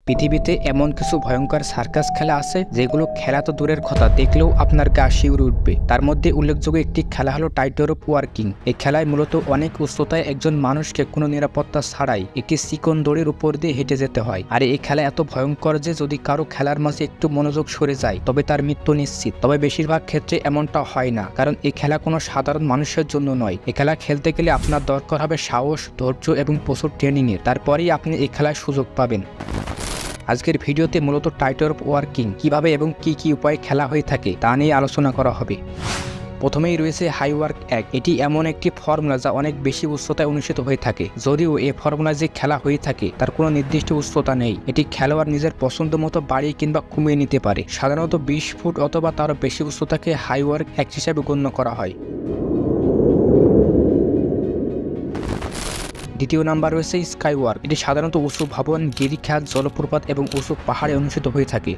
পৃথিবীতে এমন কিছু ভয়ঙ্কর সার্কাস খেলা আছে যেগুলো খেলা তো দূরের কথা, দেখলেও আপনার গা শিউরে উঠবে। তার মধ্যে উল্লেখযোগ্য একটি খেলা হলো টাইটরোপ ওয়াকিং। এই খেলায় মূলত অনেক উচ্চতায় একজন মানুষকে কোনো নিরাপত্তা ছাড়াই একটি চিকন দড়ির উপর দিয়ে হেঁটে যেতে হয়। আর এই খেলা এত ভয়ঙ্কর যে যদি কারো খেলার মাঝে একটু মনোযোগ সরে যায় তবে তার মৃত্যু নিশ্চিত। তবে বেশিরভাগ ক্ষেত্রে এমনটা হয় না, কারণ এই খেলা কোনো সাধারণ মানুষের জন্য নয়। এই খেলা খেলতে গেলে আপনার দরকার হবে সাহস, ধৈর্য এবং প্রচুর ট্রেনিংয়ের। তারপরেই আপনি এই খেলার সুযোগ পাবেন। আজকের ভিডিওতে মূলত টাইটরোপ ওয়াকিং কিভাবে এবং কি কি উপায়ে খেলা হয়ে থাকে তা নিয়ে আলোচনা করা হবে। প্রথমেই রয়েছে হাই ওয়ার্ক 1। এটি এমন একটি ফর্মুলা যা অনেক বেশি উচ্চতায় অনুষ্ঠিত হয়ে থাকে। যদিও এই ফর্মুলায় যে খেলা হয়ে থাকে তার কোনো নির্দিষ্ট উচ্চতা নেই। এটি খেলোয়াড় নিজের পছন্দ মতো বাড়িয়ে কিংবা কমিয়ে নিতে পারে। সাধারণত 20 ফুট অথবা তারও বেশি উচ্চতাকে হাই ওয়ার্ক 1 হিসাবে গণ্য করা হয়। দ্বিতীয় নাম্বার রয়েছে স্কাই ওয়ার্ক। এটি সাধারণত উঁচু ভবন, গিরিখাত, জলপ্রপাত এবং উঁচু পাহাড়ে অনুষ্ঠিত হয়ে থাকে।